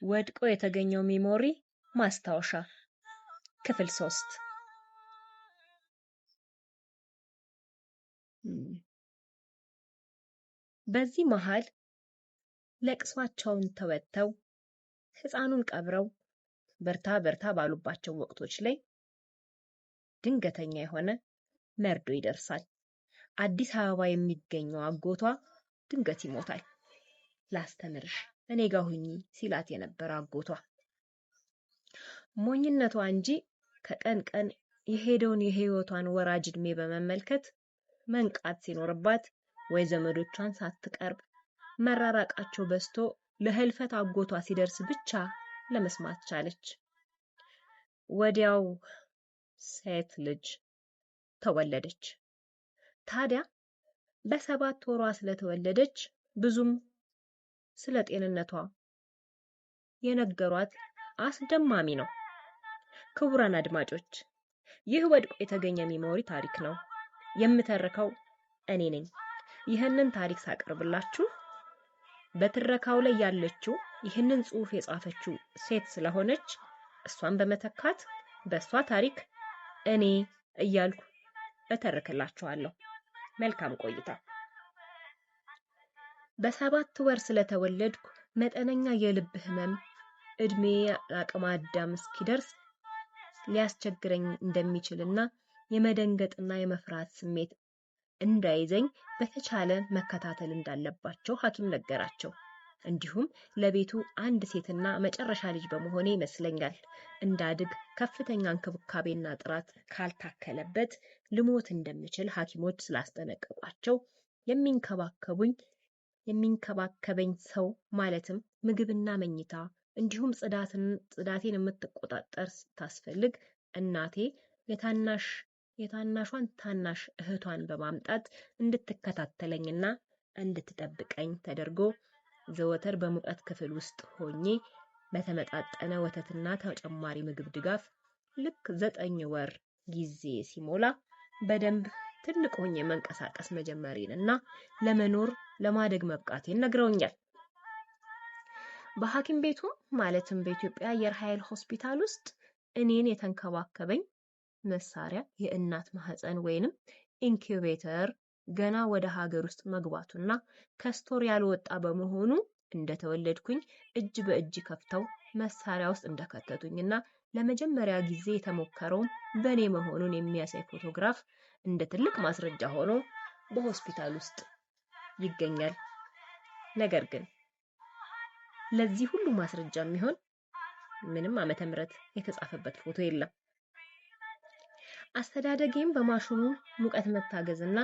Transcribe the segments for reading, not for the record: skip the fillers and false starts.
ወድቆ የተገኘው ሚሞሪ ማስታወሻ ክፍል 3 በዚህ መሃል ለቅሷቸውን ተወጥተው ህፃኑን ቀብረው በርታ ባሉባቸው ወቅቶች ላይ ድንገተኛ የሆነ መርዶ ይደርሳል። አዲስ አበባ የሚገኘው አጎቷ ድንገት ይሞታል። ላስተምርሽ እኔ ጋር ሁኚ ሲላት የነበረ አጎቷ ሞኝነቷ እንጂ ከቀን ቀን የሄደውን የህይወቷን ወራጅ እድሜ በመመልከት መንቃት ሲኖርባት ወይ ዘመዶቿን ሳትቀርብ መራራቃቸው በስቶ ለህልፈት አጎቷ ሲደርስ ብቻ ለመስማት ቻለች። ወዲያው ሴት ልጅ ተወለደች። ታዲያ በሰባት ወሯ ስለተወለደች ብዙም ስለ ጤንነቷ የነገሯት አስደማሚ ነው። ክቡራን አድማጮች ይህ ወድቆ የተገኘ ሚሞሪ ታሪክ ነው። የምተርከው እኔ ነኝ። ይህንን ታሪክ ሳቀርብላችሁ በትረካው ላይ ያለችው ይህንን ጽሑፍ የጻፈችው ሴት ስለሆነች እሷን በመተካት በሷ ታሪክ እኔ እያልኩ እተርክላችኋለሁ። መልካም ቆይታ። በሰባት ወር ስለተወለድኩ መጠነኛ የልብ ህመም እድሜ አቅመ አዳም እስኪደርስ ሊያስቸግረኝ እንደሚችልና የመደንገጥና የመፍራት ስሜት እንዳይዘኝ በተቻለ መከታተል እንዳለባቸው ሐኪም ነገራቸው። እንዲሁም ለቤቱ አንድ ሴትና መጨረሻ ልጅ በመሆኔ ይመስለኛል እንዳድግ ከፍተኛ እንክብካቤና ጥራት ካልታከለበት ልሞት እንደምችል ሐኪሞች ስላስጠነቀቋቸው የሚንከባከበኝ ሰው ማለትም ምግብና መኝታ እንዲሁም ጽዳቴን የምትቆጣጠር ታስፈልግ እናቴ የታናሿን ታናሽ እህቷን በማምጣት እንድትከታተለኝና እንድትጠብቀኝ ተደርጎ ዘወትር በሙቀት ክፍል ውስጥ ሆኜ በተመጣጠነ ወተትና ተጨማሪ ምግብ ድጋፍ ልክ 9 ወር ጊዜ ሲሞላ በደንብ ትልቅ ሆኜ መንቀሳቀስ መጀመሪያና ለመኖር ለማደግ መብቃቴን ነግረውኛል። በሐኪም ቤቱ ማለትም በኢትዮጵያ አየር ኃይል ሆስፒታል ውስጥ እኔን የተንከባከበኝ መሳሪያ የእናት ማህፀን ወይንም ኢንኩቤተር ገና ወደ ሀገር ውስጥ መግባቱና ከስቶር ያልወጣ በመሆኑ እንደተወለድኩኝ እጅ በእጅ ከፍተው መሳሪያ ውስጥ እንደከተቱኝና ለመጀመሪያ ጊዜ የተሞከረው በኔ መሆኑን የሚያሳይ ፎቶግራፍ እንደ ትልቅ ማስረጃ ሆኖ በሆስፒታል ውስጥ ይገኛል። ነገር ግን ለዚህ ሁሉ ማስረጃ የሚሆን ምንም ዓመተ ምህረት የተጻፈበት ፎቶ የለም። አስተዳደጌም በማሽኑ ሙቀት መታገዝና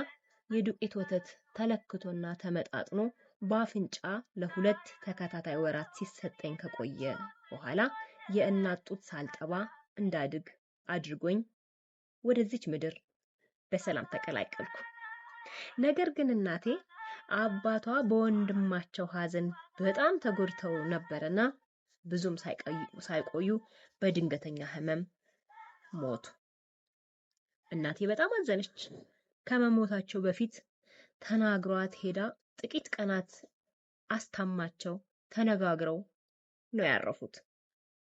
የዱቄት ወተት ተለክቶና ተመጣጥኖ በአፍንጫ ለሁለት ተከታታይ ወራት ሲሰጠኝ ከቆየ በኋላ የእናት ጡት ሳልጠባ እንዳድግ አድርጎኝ ወደዚች ምድር በሰላም ተቀላቀልኩ። ነገር ግን እናቴ አባቷ በወንድማቸው ሐዘን በጣም ተጎድተው ነበርና ብዙም ሳይቆዩ በድንገተኛ ህመም ሞቱ። እናቴ በጣም አዘነች። ከመሞታቸው በፊት ተናግሯት ሄዳ ጥቂት ቀናት አስታማቸው ተነጋግረው ነው ያረፉት።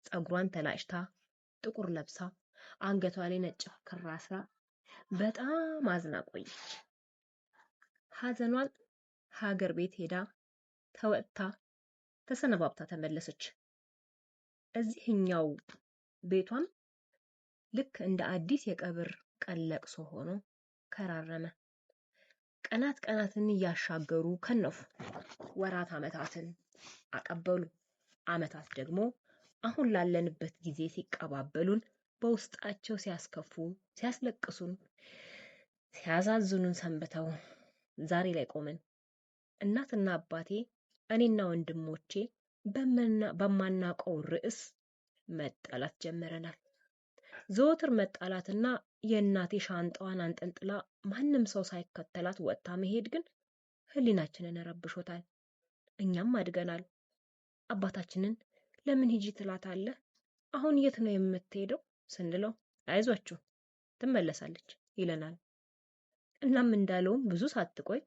ጸጉሯን ተላጭታ ጥቁር ለብሳ አንገቷ ላይ ነጭ ክር አስራ በጣም አዝና ቆየች። ሐዘኗን ሀገር ቤት ሄዳ ተወጥታ ተሰነባብታ ተመለሰች። እዚህኛው ቤቷም ልክ እንደ አዲስ የቀብር ቀን ለቅሶ ሆኖ ከራረመ። ቀናትን እያሻገሩ ከነፉ። ወራት አመታትን አቀበሉ። አመታት ደግሞ አሁን ላለንበት ጊዜ ሲቀባበሉን በውስጣቸው ሲያስከፉ፣ ሲያስለቅሱን፣ ሲያዛዝኑን ሰንብተው ዛሬ ላይ ቆመን እናትና አባቴ እኔና ወንድሞቼ በማናውቀው ርዕስ መጣላት ጀምረናል። ዘወትር መጣላትና የእናቴ ሻንጣዋን አንጠልጥላ ማንም ሰው ሳይከተላት ወጥታ መሄድ ግን ህሊናችንን ረብሾታል። እኛም አድገናል። አባታችንን ለምን ሂጂ ትላታለህ? አሁን የት ነው የምትሄደው ስንለው አይዟችሁ ትመለሳለች ይለናል። እናም እንዳለውም ብዙ ሳትቆይ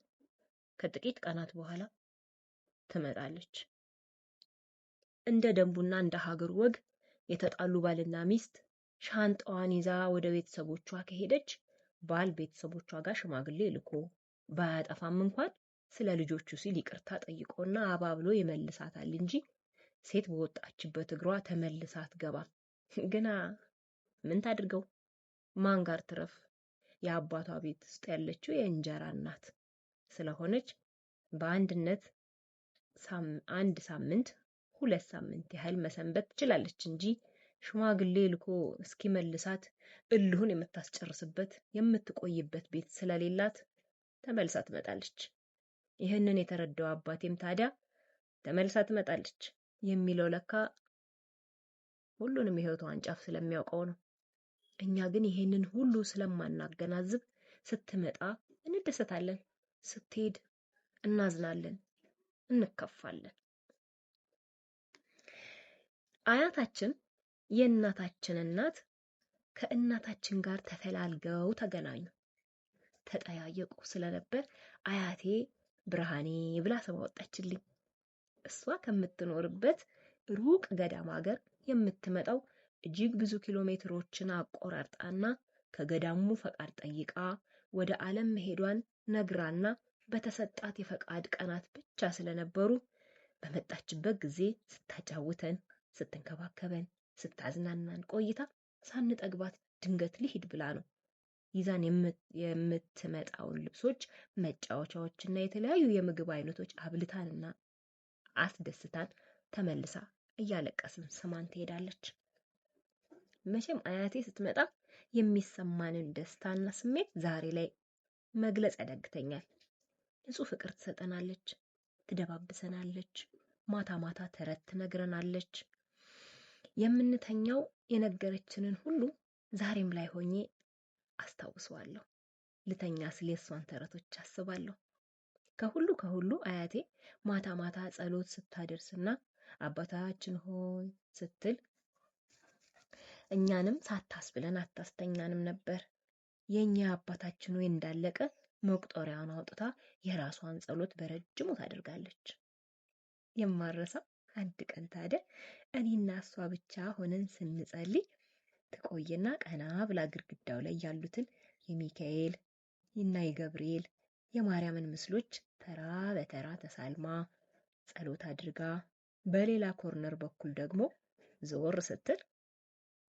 ከጥቂት ቀናት በኋላ ትመጣለች። እንደ ደንቡና እንደ ሀገሩ ወግ የተጣሉ ባልና ሚስት ሻንጣዋን ይዛ ወደ ቤተሰቦቿ ከሄደች ባል ቤተሰቦቿ ጋር ሽማግሌ ልኮ ባያጠፋም እንኳን ስለ ልጆቹ ሲል ይቅርታ ጠይቆና አባብሎ ይመልሳታል እንጂ ሴት በወጣችበት እግሯ ተመልሳ አትገባም። ግና ምን ታድርገው? ማን ጋር ትረፍ? የአባቷ ቤት ውስጥ ያለችው የእንጀራ እናት ስለሆነች በአንድነት አንድ ሳምንት 2 ሳምንት ያህል መሰንበት ትችላለች እንጂ ሽማግሌ ልኮ እስኪመልሳት እልሁን የምታስጨርስበት የምትቆይበት ቤት ስለሌላት ተመልሳ ትመጣለች። ይህንን የተረዳው አባቴም ታዲያ ተመልሳ ትመጣለች የሚለው ለካ ሁሉንም የህይወቷን ጫፍ ስለሚያውቀው ነው። እኛ ግን ይሄንን ሁሉ ስለማናገናዝብ ስትመጣ እንደሰታለን፣ ስትሄድ እናዝናለን፣ እንከፋለን። አያታችን የእናታችን እናት ከእናታችን ጋር ተፈላልገው ተገናኙ፣ ተጠያየቁ ስለነበር አያቴ ብርሃኔ ብላ ስም አወጣችልኝ። እሷ ከምትኖርበት ሩቅ ገዳም ሀገር የምትመጣው እጅግ ብዙ ኪሎ ሜትሮችን አቆራርጣና ከገዳሙ ፈቃድ ጠይቃ ወደ ዓለም መሄዷን ነግራና በተሰጣት የፈቃድ ቀናት ብቻ ስለነበሩ በመጣችበት ጊዜ ስታጫውተን፣ ስትንከባከበን፣ ስታዝናናን ቆይታ ሳንጠግባት ድንገት ሊሄድ ብላ ነው ይዛን የምትመጣውን ልብሶች፣ መጫወቻዎችና የተለያዩ የምግብ አይነቶች አብልታንና አስደስታን ተመልሳ እያለቀስን ስማን ትሄዳለች። መቼም አያቴ ስትመጣ የሚሰማንን ደስታና ስሜት ዛሬ ላይ መግለጽ ያዳግተኛል። ንጹህ ፍቅር ትሰጠናለች፣ ትደባብሰናለች፣ ማታ ማታ ተረት ትነግረናለች። የምንተኛው የነገረችንን ሁሉ ዛሬም ላይ ሆኜ አስታውሰዋለሁ። ልተኛ ስለ እሷን ተረቶች አስባለሁ። ከሁሉ አያቴ ማታ ማታ ጸሎት ስታደርስና አባታችን ሆይ ስትል እኛንም ሳታስብለን አታስተኛንም ነበር። የኛ አባታችን ሆይ እንዳለቀ መቁጠሪያውን አውጥታ የራሷን ጸሎት በረጅሙ ታደርጋለች። የማረሳው አንድ ቀን ታዲያ እኔና እሷ ብቻ ሆነን ስንጸልይ ትቆይና ቀና ብላ ግድግዳው ላይ ያሉትን የሚካኤል እና የገብርኤል የማርያምን ምስሎች ተራ በተራ ተሳልማ ጸሎት አድርጋ በሌላ ኮርነር በኩል ደግሞ ዞር ስትል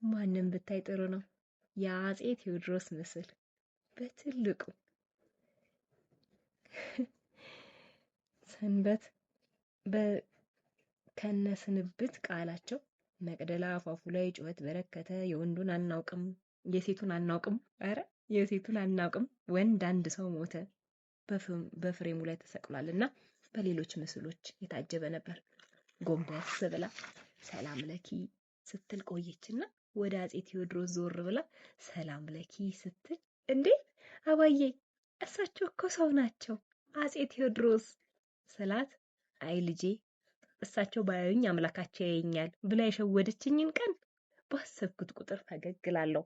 ማንም ብታይ ጥሩ ነው የአፄ ቴዎድሮስ ምስል በትልቁ ሰንበት ከነስንብት ቃላቸው መቅደላ አፋፉ ላይ ጩኸት በረከተ፣ የወንዱን አናውቅም የሴቱን አናውቅም፣ አረ የሴቱን አናውቅም ወንድ አንድ ሰው ሞተ በፍሬሙ ላይ ተሰቅሏልና በሌሎች ምስሎች የታጀበ ነበር። ጎንበስ ብላ ሰላም ለኪ ስትል ቆየችና ወደ አፄ ቴዎድሮስ ዞር ብላ ሰላም ለኪ ስትል እንዴ አባዬ እሳቸው እኮ ሰው ናቸው አፄ ቴዎድሮስ ስላት አይ ልጄ እሳቸው ባያዩኝ አምላካቸው ያየኛል ብላ የሸወደችኝን ቀን ባሰብኩት ቁጥር ፈገግ እላለሁ።